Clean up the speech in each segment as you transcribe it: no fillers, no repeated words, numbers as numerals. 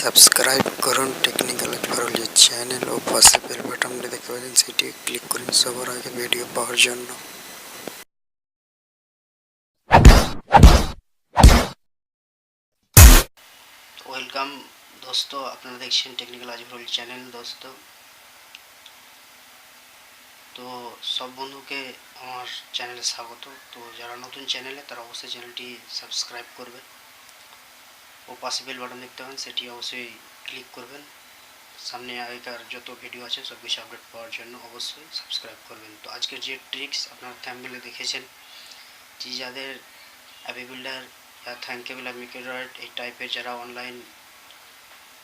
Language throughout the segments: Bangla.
সাবস্ক্রাইব করুন টেকনিক্যাল AjFaRuL চ্যানেল ও পাশে বেল বাটনটি দেখতে পাচ্ছেন সেটি ক্লিক করুন সবার আগে ভিডিও পাওয়ার জন্য। ওয়েলকাম দোস্ত, আপনারা দেখছেন টেকনিক্যাল AjFaRuL চ্যানেল। দোস্ত, তো সব বন্ধুকে আমার চ্যানেলে স্বাগত। তো যারা নতুন চ্যানেলে তারা অবশ্যই চ্যানেলটি সাবস্ক্রাইব করবেন ও পাশে বেল বাটন দেখতে পাবেন, সেটি অবশ্যই ক্লিক করবেন। সামনে আগেকার যত ভিডিও আছে সব কিছু আপডেট পাওয়ার জন্য অবশ্যই সাবস্ক্রাইব করবেন। তো আজকের যে ট্রিক্স আপনারা থাম্বনেলে দেখেছেন, যে যাদের অ্যাপি বিল্ডার বা থ্যাঙ্কেবল অ্যামিকেটর এই টাইপের যারা অনলাইন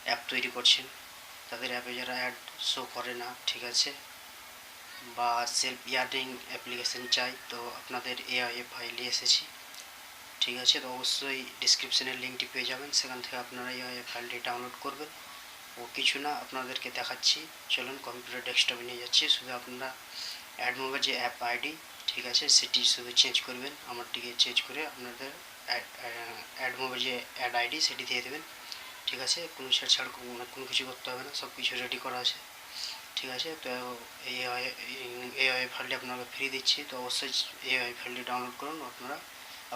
অ্যাপ তৈরি করছেন, তাদের অ্যাপে যারা অ্যাড শো করে না, ঠিক আছে, বা সেলফ ইয়ার্নিং অ্যাপ্লিকেশান চাই, তো আপনাদের এআই ফাইল এসেছি, ঠিক আছে। তো অবশ্যই ডিসক্রিপশনের লিঙ্কটি পেয়ে যাবেন, সেখান থেকে আপনারা এআই ফাইলটি ডাউনলোড করবেন। ও কিছু না, আপনাদেরকে দেখাচ্ছি, চলুন কম্পিউটার ডেস্কটপে নিয়ে যাচ্ছি। শুধু আপনারা অ্যাডমোবের যে অ্যাপ আইডি, ঠিক আছে, সেটি শুধু চেঞ্জ করবেন, আমারটিকে চেঞ্জ করে আপনাদের অ্যাডমোবের যে অ্যাড আইডি সেটি দিয়ে দেবেন, ঠিক আছে। কোনো ছেড়ছাড় কোনো কিছু করতে হবে না, সব কিছু রেডি করা আছে, ঠিক আছে। তো এআই ফাইলটি আপনাকে ফ্রি দিচ্ছি, তো অবশ্যই এআই ফাইলটি ডাউনলোড করুন। আপনারা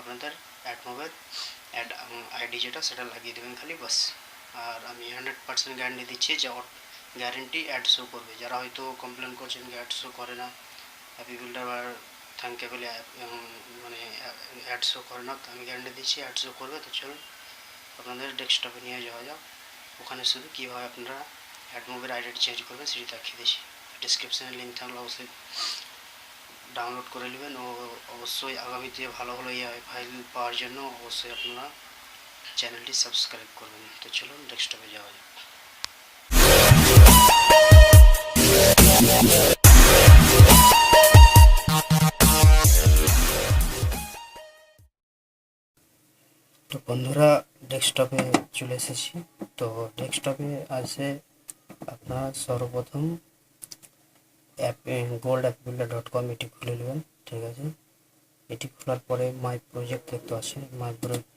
আপনাদের অ্যাডমোবের অ্যাড আইডি যেটা সেটা লাগিয়ে দেবেন খালি, বাস। আর আমি 100% গ্যারান্টি দিচ্ছি যে গ্যারেন্টি অ্যাড শো করবে। যারা হয়তো কমপ্লেন করছেন যে অ্যাড শো করে না, অ্যাপি বিল্ডার বা থ্যাঙ্কেবল মানে অ্যাড শো করে না, তো আমি গ্যারান্টি দিচ্ছি অ্যাড শো করবে। তো চলুন আপনাদের ডেস্কটপে নিয়ে যাওয়া যাক। ওখানে শুধু কীভাবে আপনারা অ্যাডমোবের আইডি চেঞ্জ করবেন সেটি দেখিয়ে দিচ্ছি। ডিসক্রিপশানে লিঙ্ক থাকলে অবশ্যই ডাউনলোড করে নেবেন। ও অবশ্যই আগামীতে ভালো ভালো এআই ফাইল পাওয়ার জন্য অবশ্যই আপনারা চ্যানেলটি সাবস্ক্রাইব করবেন। তো চলুন ডেস্কটপে যাওয়া যাক। তো বন্ধুরা, ডেস্কটপে চলে এসেছি। তো ডেস্কটপে আছে আপনারা সর্বপ্রথম gold-app-builder.com এটি খুলে নেবেন, ঠিক আছে। এটি খোলার পরে মাই প্রজেক্ট দেখতে পাচ্ছেন, মাই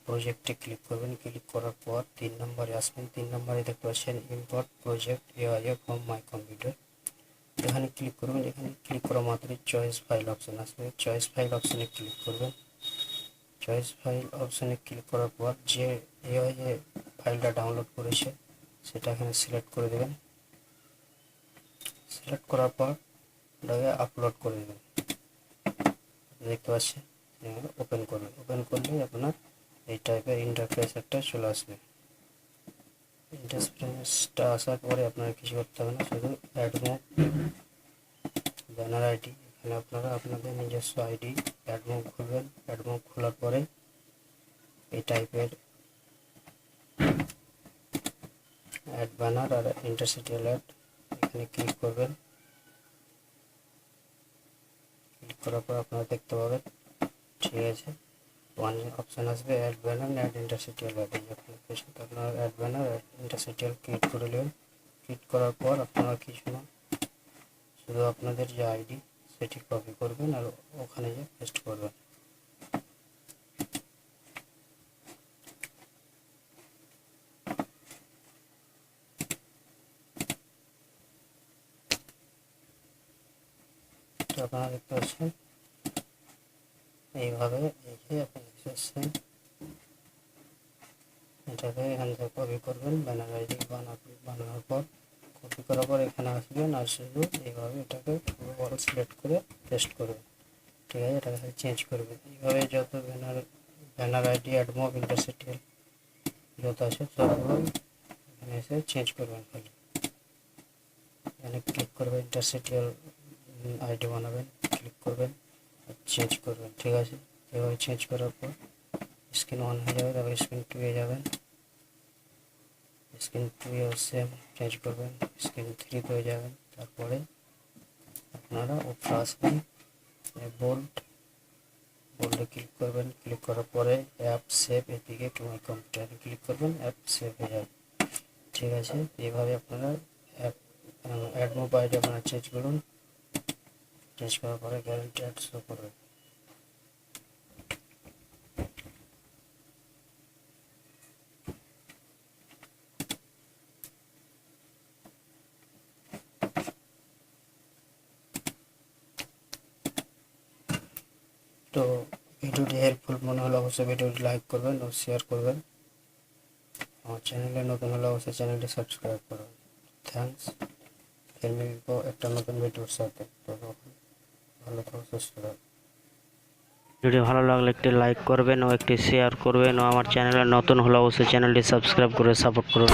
প্রজেক্টে ক্লিক করবেন। ক্লিক করার পর 3 নম্বরে আসবেন। 3 নম্বরে দেখতে পাচ্ছেন import project AI from my computer, এখানে ক্লিক করবেন। এখানে ক্লিক করা মাত্রই চয়েস ফাইল অপশন আসবে, চয়েস ফাইল অপশনে ক্লিক করবেন। চয়েস ফাইল অপশনে ক্লিক করার পর যে এআই ফাইলটা ডাউনলোড করেছে সেটা এখানে সিলেক্ট করে দেবেন। সিলেক্ট করার পর ওটাকে আপলোড করে দেবেন, দেখতে পাচ্ছেন। ওপেন করবেন, ওপেন করলে আপনার এই টাইপের ইন্টারফেস একটা চলে আসবে। ইন্টারফেসটা আসার পরে আপনার কিছু করতে হবে না, শুধু অ্যাডমোব ব্যানার আইডি, এখানে আপনারা আপনাদের নিজস্ব আইডি অ্যাডমোব খুলবেন। অ্যাডমোব খোলার পরে এই টাইপের অ্যাড ব্যানার আর ইন্টারসিটিয়াল অ্যাড, এখানে ক্লিক করবেন। ক্লিক করার পর আপনারা দেখতে পাবেন, ঠিক আছে, ওয়ান অপশান আসবে অ্যাড ব্যানার অ্যাড ইন্টারসিটিয়াল অ্যাড। এই অ্যাপ্লিকেশন আপনারা অ্যাড ব্যানার অ্যাড ইন্টারসিটিয়াল ক্রিয়েট করে নেবেন। ক্রিয়েট করার পর আপনারা কিছু না, শুধু আপনাদের যে আইডি সেটি কপি করবেন আর ওখানে যে পেস্ট করবেন। তো আপনারা দেখতে পাচ্ছেন এইভাবে, এই যে আপনি দেখতে পাচ্ছেন, এটাকে এখান থেকে কপি করবেন। ব্যানার আইডি বানানোর পর কপি করার পর এখানে আসবেন আর শুধু এইভাবে এটাকে পুরো বড় সিলেক্ট করে পেস্ট করবেন, ঠিক আছে। এটাকে চেঞ্জ করবেন। এইভাবে যত ব্যানার আইডি অ্যাডমোব ইন্টারসিটিয়াল যত আছে সবগুলো এখানে এসে চেঞ্জ করবেন। খালি এখানে ক্লিক করবেন, ইন্টারসিটিয়াল আইডি বানাবেন, ক্লিক করবেন আর চেঞ্জ করবেন, ঠিক আছে। এভাবে চেঞ্জ করার পর স্ক্রিন 1 হয়ে যাবে, তারপর স্ক্রিন 2 এ যাবেন। স্ক্রিন 2 এ সেম চেঞ্জ করবেন, স্ক্রিন 3 তে যাবেন। তারপরে আপনারা উপরে আসবেন, বোল্ডে ক্লিক করবেন। ক্লিক করার পরে app save APK to my কম্পিউটারে ক্লিক করবেন, অ্যাপ সেভ হয়ে যাবে, ঠিক আছে। এইভাবে আপনারা অ্যাডমোব আইডি আপনারা চেঞ্জ করুন। চেঞ্জ করার পরে গ্যারান্টি অ্যাড শো করবে। হেল্পফুল মনে হলে অবশ্যই ভিডিওটি লাইক করবেন ও শেয়ার করবেন। আমার চ্যানেলে নতুন হলে অবশ্যই চ্যানেলটি সাবস্ক্রাইব করবেন। থ্যাঙ্কস। ফের মিলবো একটা নতুন ভিডিওর সাথে। তো ভালো থাকো, সুস্থ থাকো। ভিডিও ভালো লাগলে একটি লাইক করবেন ও একটি শেয়ার করবেন ও আমার চ্যানেলে নতুন হলে অবশ্যই চ্যানেলটি সাবস্ক্রাইব করে সাপোর্ট করুন।